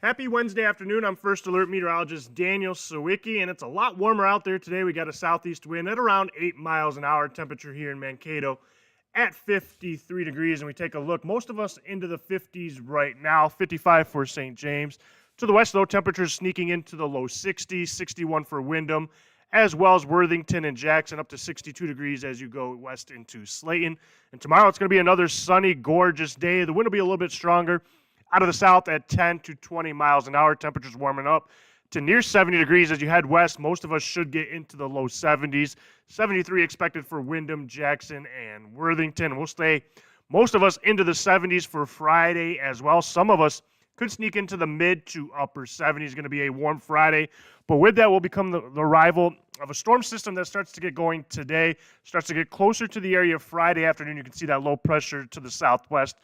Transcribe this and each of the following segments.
Happy Wednesday afternoon. I'm First Alert Meteorologist Daniel Sawicki, and it's a lot warmer out there today. We got a southeast wind at around 8 miles an hour. Temperature here in Mankato at 53 degrees, and we take a look. Most of us into the 50s right now, 55 for St. James. To the west, though, temperatures sneaking into the low 60s, 61 for Windham, as well as Worthington and Jackson, up to 62 degrees as you go west into Slayton. And tomorrow it's going to be another sunny, gorgeous day. The wind will be a little bit stronger out of the south at 10 to 20 miles an hour. Temperatures warming up to near 70 degrees as you head west. Most of us should get into the low 70s. 73 expected for Windham, Jackson, and Worthington. We'll stay, most of us, into the 70s for Friday as well. Some of us could sneak into the mid to upper 70s. Going to be a warm Friday. But with that will become the arrival of a storm system that starts to get going today, starts to get closer to the area Friday afternoon. You can see that low pressure to the southwest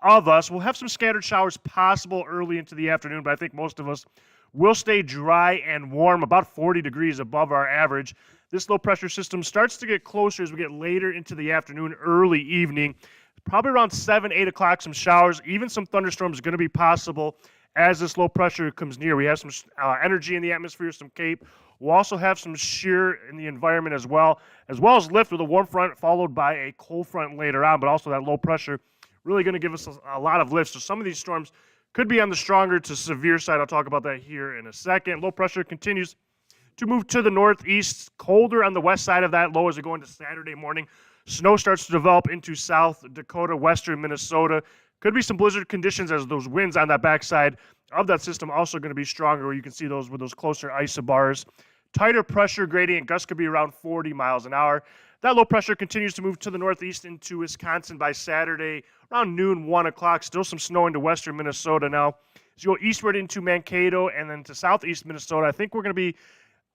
of us. We'll have some scattered showers possible early into the afternoon, but I think most of us will stay dry and warm, about 40 degrees above our average. This low pressure system starts to get closer as we get later into the afternoon, early evening. Probably around 7, 8 o'clock, some showers, even some thunderstorms are going to be possible as this low pressure comes near. We have some energy in the atmosphere, some cape. We'll also have some shear in the environment as well as lift with a warm front followed by a cold front later on, but also that low pressure really going to give us a lot of lift. So some of these storms could be on the stronger to severe side. I'll talk about that here in a second. Low pressure continues to move to the northeast, colder on the west side of that low as we go into Saturday morning. Snow starts to develop into South Dakota, western Minnesota. Could be some blizzard conditions as those winds on that backside of that system also going to be stronger, where you can see those with those closer isobars. Tighter pressure gradient, gusts could be around 40 miles an hour. That low pressure continues to move to the northeast into Wisconsin by Saturday around noon, 1 o'clock. Still some snow into western Minnesota now. As you go eastward into Mankato and then to southeast Minnesota, I think we're going to be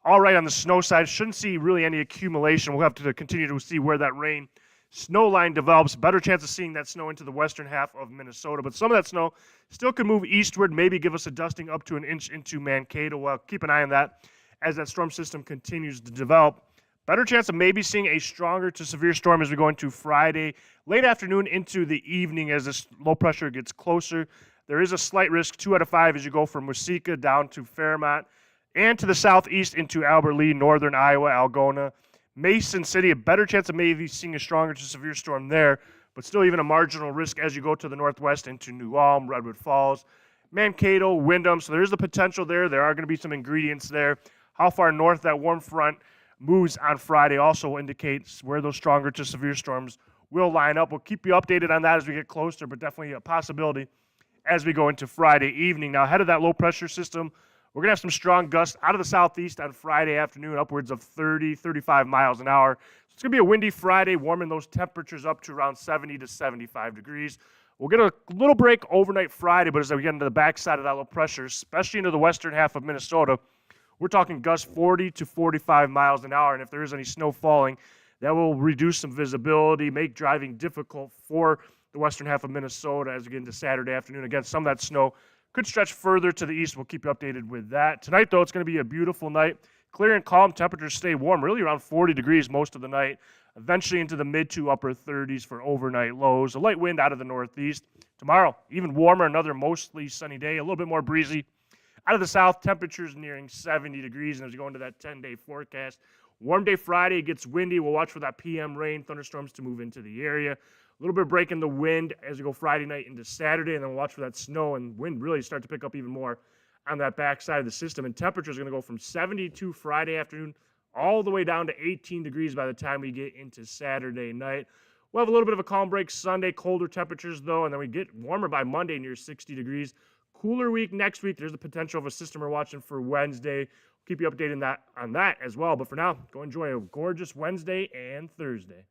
all right on the snow side. Shouldn't see really any accumulation. We'll have to continue to see where that rain snow line develops. Better chance of seeing that snow into the western half of Minnesota. But some of that snow still could move eastward, maybe give us a dusting up to an inch into Mankato. Well, keep an eye on that as that storm system continues to develop. Better chance of maybe seeing a stronger to severe storm as we go into Friday, late afternoon into the evening as this low pressure gets closer. There is a slight risk, 2 out of 5, as you go from Waseca down to Fairmont and to the southeast into Albert Lea, northern Iowa, Algona. Mason City, a better chance of maybe seeing a stronger to severe storm there, but still even a marginal risk as you go to the northwest into New Ulm, Redwood Falls, Mankato, Windham. So there is the potential there. There are going to be some ingredients there. How far north that warm front moves on Friday also indicates where those stronger to severe storms will line up. We'll keep you updated on that as we get closer, but definitely a possibility as we go into Friday evening. Now, ahead of that low pressure system, we're going to have some strong gusts out of the southeast on Friday afternoon, upwards of 30, 35 miles an hour. So it's going to be a windy Friday, warming those temperatures up to around 70 to 75 degrees. We'll get a little break overnight Friday, but as we get into the backside of that low pressure, especially into the western half of Minnesota, we're talking gusts 40 to 45 miles an hour, and if there is any snow falling, that will reduce some visibility, make driving difficult for the western half of Minnesota as we get into Saturday afternoon. Again, some of that snow could stretch further to the east. We'll keep you updated with that. Tonight, though, it's going to be a beautiful night. Clear and calm. Temperatures stay warm, really around 40 degrees most of the night, eventually into the mid to upper 30s for overnight lows. A light wind out of the northeast. Tomorrow, even warmer, another mostly sunny day, a little bit more breezy. Out of the south, temperatures nearing 70 degrees, and as we go into that 10-day forecast, warm day Friday, it gets windy. We'll watch for that PM rain, thunderstorms to move into the area. A little bit of break in the wind as we go Friday night into Saturday, and then we'll watch for that snow and wind really start to pick up even more on that backside of the system. And temperatures are going to go from 72 Friday afternoon all the way down to 18 degrees by the time we get into Saturday night. We'll have a little bit of a calm break Sunday, colder temperatures, though, and then we get warmer by Monday near 60 degrees. Cooler week next week. There's the potential of a system we're watching for Wednesday. We'll keep you updated on that as well. But for now, go enjoy a gorgeous Wednesday and Thursday.